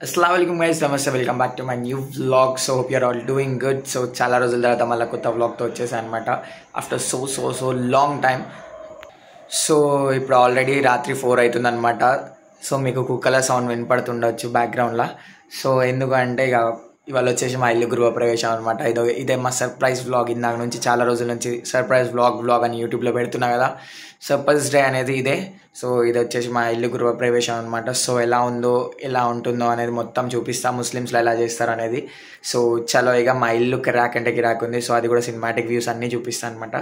Assalamualaikum guys, namaste, welcome back to my new vlog. So hope you're all doing good. So చాలా రోజుల తర్వాత మళ్ళీ కొత్త వ్లాగ్తో వచ్చేసాను అనమాట after so long time. So ఇప్పుడు ఆల్రెడీ రాత్రి 4 అవుతుంది అనమాట. సో మీకు కుక్కల సౌండ్ వినపడుతుండొచ్చు బ్యాక్గ్రౌండ్లో. సో ఎందుకంటే ఇవాళ వచ్చేసి మా ఇల్లు గృహప్రవేశం అనమాట. ఇదే మా సర్ప్రైజ్ వ్లాగ్. ఇందాక నుంచి చాలా రోజుల నుంచి సర్ప్రైజ్ వ్లాగ్ అని యూట్యూబ్లో పెడుతున్నా కదా. సర్ప్రైజ్ డే అనేది ఇదే. సో ఇది వచ్చేసి మా ఇల్లు గృహప్రవేశం అనమాట. సో ఎలా ఉంటుందో అనేది మొత్తం చూపిస్తా, ముస్లిమ్స్లో ఎలా చేస్తారు అనేది. సో చలో ఇక మా ఇల్లు కిరాక్ అంటే కిరాక్ ఉంది. సో అది కూడా సినిమాటిక్ వ్యూస్ అన్నీ చూపిస్తాను అనమాట.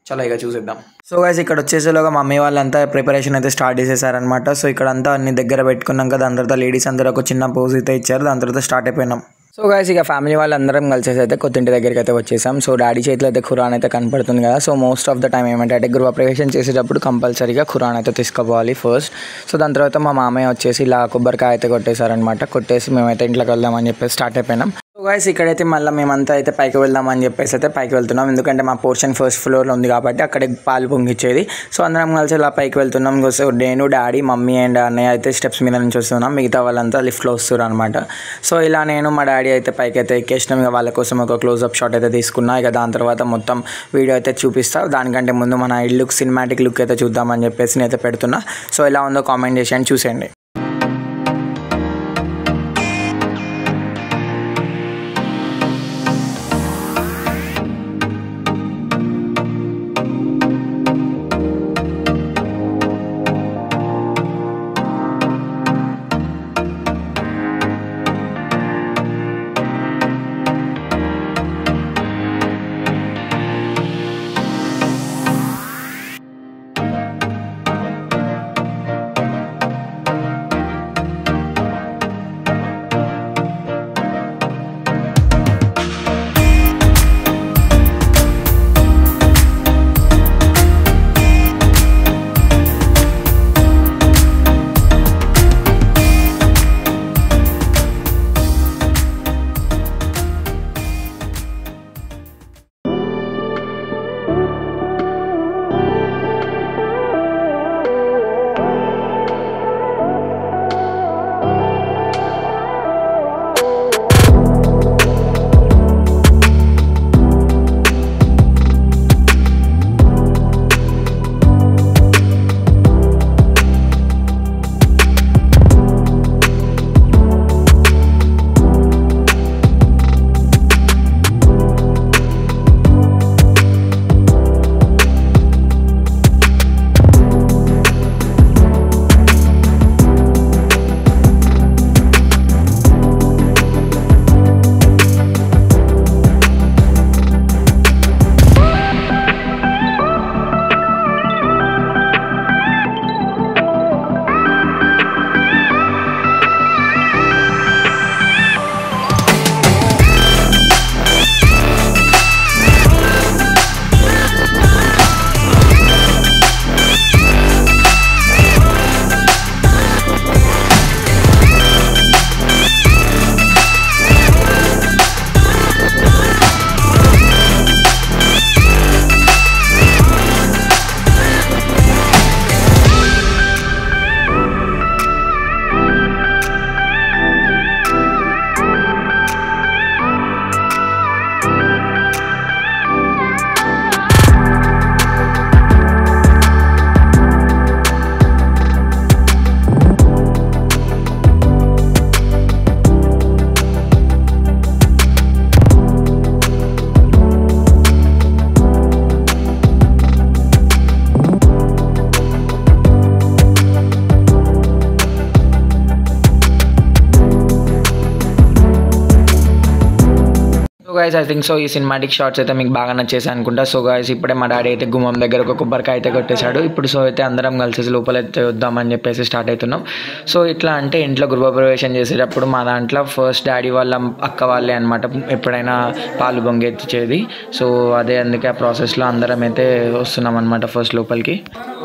చలో ఇక చూసిద్దాం. సో గైస్ ఇక్కడ వచ్చేసేలోగా మమ్మీ వాళ్ళంతా ప్రిపరేషన్ అయితే స్టార్ట్ చేసేసారనమాట. సో ఇక్కడ అంతా అన్ని దగ్గర పెట్టుకున్నాం కదా, దాని తర్వాత లేడీస్ అందరూ ఒక చిన్న పోజ్ అయితే ఇచ్చారు. దాని తర్వాత స్టార్ట్ అయిపోయినాం. సో గైస్ ఇక ఫ్యామిలీ వాళ్ళందరం కలిసేసి అయితే కొత్తింటి దగ్గరికి అయితే వచ్చేసాం. సో డాడీ చేతిలో అయితే ఖురాన్ అయితే కనపడుతుంది కదా. So most of the time ఏమంటే గృహప్రవేశం చేసేటప్పుడు కంపల్సరీగా ఖురాన్ అయితే తీసుకోవాలి ఫస్ట్. సో దాని తర్వాత మా మామయ్య వచ్చేసి ఇలా కొబ్బరికాయ అయితే కొట్టేశారనమాట. కొట్టేసి మేమైతే ఇంట్లోకి వెళ్దామని చెప్పేసి స్టార్ట్ అయిపోయినాం. సో గైస్ ఇక్కడైతే మళ్ళీ మేమంతా అయితే పైకి వెళ్దామని చెప్పేసి అయితే పైకి వెళ్తున్నాం. ఎందుకంటే మా పోర్షన్ ఫస్ట్ ఫ్లోర్లో ఉంది కాబట్టి అక్కడే పాలు పొంగిచ్చేది. సో అందరం కలిసి ఇలా పైకి వెళ్తున్నాం. సో నేను, డాడీ, మమ్మీ అండ్ అన్నయ్య అయితే స్టెప్స్ మీద నుంచి వస్తున్నాం. మిగతా వాళ్ళంతా లిఫ్ట్లో వస్తారు అనమాట. సో ఇలా నేను మా డాడీ అయితే పైకి అయితే ఎక్కేసినాం. ఇక వాళ్ళ కోసం ఒక క్లోజ్అప్ షాట్ అయితే తీసుకున్నా. ఇక దాని తర్వాత మొత్తం వీడియో అయితే చూపిస్తా. దానికంటే ముందు మన ఇల్లు సినిమాటిక్ లుక్ అయితే చూద్దామని చెప్పేసి నేనైతే పెడుతున్నా. సో ఎలా ఉందో కామెంట్ చేసి చూసేయండి. గైస్ ఐ థింక్ సో ఈ సినిమాటిక్ షార్ట్స్ అయితే మీకు బాగా నచ్చేసాయి అనుకుంటా. సో గైస్ ఇప్పుడే మా డాడీ అయితే గుమ్మం దగ్గర ఒక కొబ్బరికాయ అయితే కొట్టేశాడు. ఇప్పుడు సో అయితే అందరం కలిసి లోపలైతే వద్దామని చెప్పేసి స్టార్ట్ అవుతున్నాం. సో ఇట్లా అంటే ఇంట్లో గృహప్రవేశం చేసేటప్పుడు మా దాంట్లో ఫస్ట్ డాడీ వాళ్ళ అక్క వాళ్ళే అనమాట ఎప్పుడైనా పాలు పొంగెత్తిచేది. సో అదే అందుకే ఆ ప్రాసెస్లో అందరం అయితే వస్తున్నాం అనమాట ఫస్ట్ లోపలికి.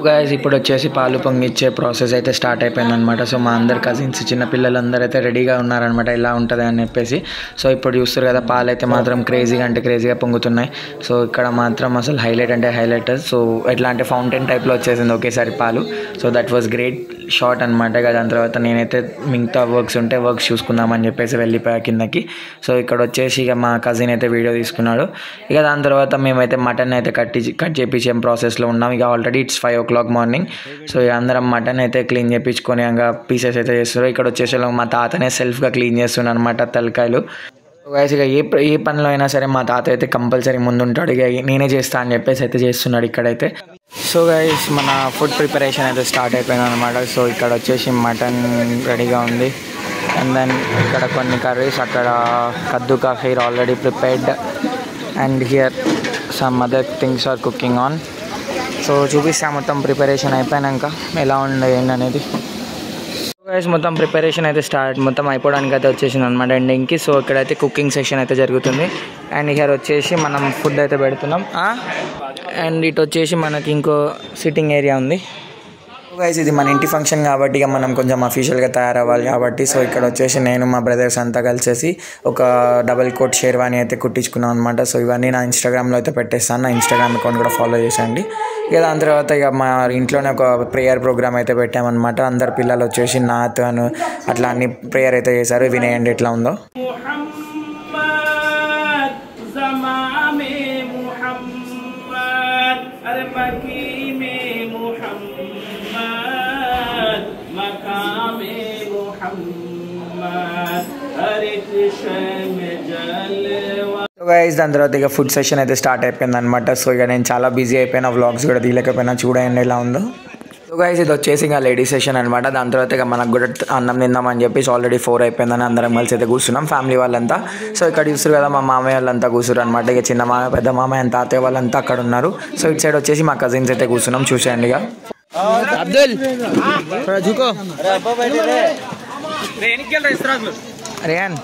గైస్ ఇప్పుడు వచ్చేసి పాలు పొంగిచ్చే ప్రాసెస్ అయితే స్టార్ట్ అయిపోయింది అనమాట. సో మా అందరు కజిన్స్ చిన్న పిల్లలందరూ అయితే రెడీగా ఉన్నారనమాట ఇలా ఉంటుంది అని చెప్పేసి. సో ఇప్పుడు చూస్తారు కదా పాలు అయితే మా మాత్రం క్రేజీగా అంటే క్రేజీగా పొంగుతున్నాయి. సో ఇక్కడ మాత్రం అసలు హైలైట్ అంటే హైలైట్. సో ఎట్లా అంటే ఫౌంటైన్ టైప్లో వచ్చేసింది ఒకేసారి పాలు. So that was great shot అనమాట. దాని తర్వాత నేనైతే మిగతా వర్క్స్ ఉంటే వర్క్స్ చూసుకుందామని చెప్పేసి వెళ్ళిపోయా కిందకి. సో ఇక్కడ వచ్చేసి ఇక మా కజిన్ అయితే వీడియో తీసుకున్నాడు. ఇక దాని తర్వాత మేమైతే మటన్ అయితే కట్ చేయించే ప్రాసెస్లో ఉన్నాం. ఇక already it's 5 o'clock morning. So ఇక అందరం మటన్ అయితే క్లీన్ చేయించుకొని ఇంకా పీసెస్ అయితే చేస్తారు. ఇక్కడ వచ్చేసి మా తాతనే సెల్ఫ్గా క్లీన్ చేస్తున్నాడు అనమాట తలకాయలు. ఇక ఏ పనిలో అయినా సరే మా తాత అయితే కంపల్సరీ ముందుంటాడు. ఇక నేనే చేస్తా అని చెప్పేసి అయితే చేస్తున్నాడు ఇక్కడైతే. సో గైస్ మన ఫుడ్ ప్రిపరేషన్ అయితే స్టార్ట్ అయిపోయింది అనమాట. సో ఇక్కడ వచ్చేసి మటన్ రెడీగా ఉంది. అండ్ దెన్ ఇక్కడ కొన్ని కర్రీస్, అక్కడ కద్దు కా kheer already prepared. And here some other things are cooking on. So చూపిస్తా మొత్తం ప్రిపరేషన్ అయిపోయాక ఎలా ఉండే ఏంటనేది. గైస్ మొత్తం ప్రిపరేషన్ అయితే మొత్తం అయిపోవడానికి అయితే వచ్చేసింది అనమాట ఎండింగ్కి. సో ఇక్కడైతే కుకింగ్ సెషన్ అయితే జరుగుతుంది. అండ్ ఇక్కడ వచ్చేసి మనం ఫుడ్ అయితే పెడుతున్నాం. అండ్ ఇటు వచ్చేసి మనకి ఇంకో సిట్టింగ్ ఏరియా ఉంది. గైస్ ఇది మన ఇంటి ఫంక్షన్ కాబట్టి ఇక మనం కొంచెం అఫీషియల్గా తయారవ్వాలి కాబట్టి సో ఇక్కడ వచ్చేసి నేను మా బ్రదర్స్ అంతా కలిసేసి ఒక డబల్ కోట్ షేర్వాణి అయితే కుట్టించుకున్నాం అనమాట. సో ఇవన్నీ నా ఇన్స్టాగ్రామ్లో అయితే పెట్టేస్తాను. నా ఇన్స్టాగ్రామ్ అకౌంట్ కూడా ఫాలో చేసేయండి. ఇక దాని తర్వాత ఇక మా ఇంట్లోనే ఒక ప్రేయర్ ప్రోగ్రామ్ అయితే పెట్టామన్నమాట. అందరు పిల్లలు వచ్చేసి నాత్ అను అట్లా అన్ని ప్రేయర్ అయితే చేశారు. వినేయండి ఎట్లా ఉందో. గైస్ దాని తర్వాత ఇక ఫుడ్ సెషన్ అయితే స్టార్ట్ అయిపోయింది అనమాట. సో ఇక నేను చాలా బిజీ అయిపోయినా, వ్లాగ్స్ కూడా తీయలేకపోయినా. చూడండి ఎలా ఉందో. సో గైస్ ఇది వచ్చేసి ఇంకా లేడీస్ సెషన్ అనమాట. దాని తర్వాత ఇక మనకు కూడా అన్నం తిందామని చెప్పేసి ఆల్రెడీ 4 అయిపోయిందని అందరం కలిసి అయితే కూర్చున్నాం ఫ్యామిలీ వాళ్ళంతా. సో ఇక్కడ చూస్తారు కదా మా మామయ్య వాళ్ళంతా కూర్చురు అనమాట. ఇక చిన్న మామయ్య, పెద్ద మామయ్య, తాతయ్య వాళ్ళంతా అక్కడ ఉన్నారు. సో ఇటు సైడ్ వచ్చేసి మా కజిన్స్ అయితే కూర్చున్నాం. చూసేయండి ఇక. అబ్దుల్ రేయన్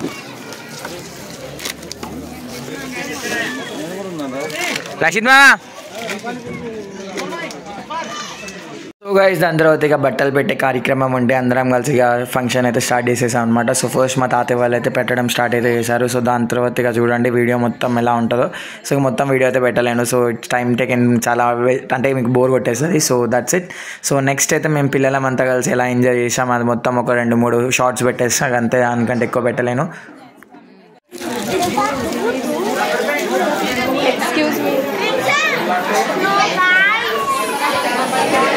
రషీద్ మామా. సో గైస్ దాని తర్వాత ఇక బట్టలు పెట్టే కార్యక్రమం ఉంటే అందరం కలిసి ఇక ఫంక్షన్ అయితే స్టార్ట్ చేసేసాం అనమాట. సో ఫస్ట్ మా తాతయ్య వాళ్ళు అయితే పెట్టడం స్టార్ట్ అయితే చేశారు. సో దాని తర్వాత ఇక చూడండి వీడియో మొత్తం ఎలా ఉంటుందో. సో మొత్తం వీడియో అయితే పెట్టలేను. సో ఇట్స్ టైం టేకెన్, చాలా అంటే మీకు బోర్ కొట్టేస్తుంది. So that's it. So next అయితే మేము పిల్లలమంతా కలిసి ఎలా ఎంజాయ్ చేసాం అది మొత్తం ఒక 2-3 షార్ట్స్ పెట్టేస్తాం అంతే, దానికంటే ఎక్కువ పెట్టలేను.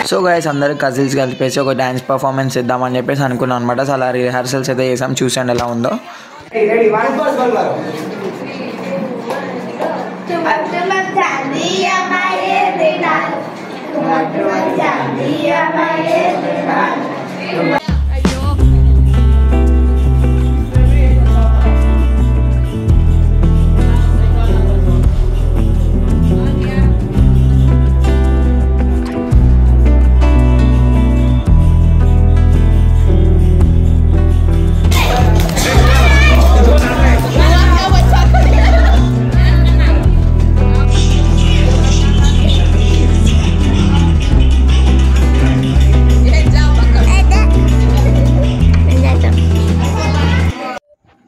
సో గైస్ అందరూ కజిల్స్ కలిపేసి ఒక డ్యాన్స్ పర్ఫార్మెన్స్ ఇద్దామని చెప్పేసి అనుకున్నాం అనమాట. సో అలా రిహార్సల్స్ అయితే చేసాం. చూసండి ఎలా ఉందో.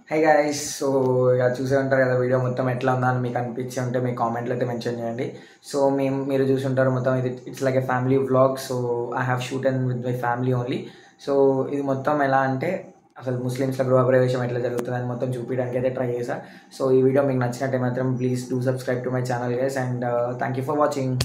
హై గైస్, సో ఇక చూసే ఉంటారు కదా వీడియో మొత్తం ఎట్లా ఉందని మీకు అనిపించి ఉంటే మీ కామెంట్లో అయితే మెన్షన్ చేయండి. సో మీరు చూసి ఉంటారు మొత్తం ఇది it's like a family vlog. So I have shooting with my family only. So ఇది మొత్తం ఎలా అంటే అసలు ముస్లిమ్స్లో గృహప్రవేశం ఎట్లా జరుగుతుందని మొత్తం చూపించడానికి అయితే ట్రై చేశాను. సో ఈ వీడియో మీకు నచ్చినట్టే మాత్రం please do subscribe to my channel guys. And thank you for watching.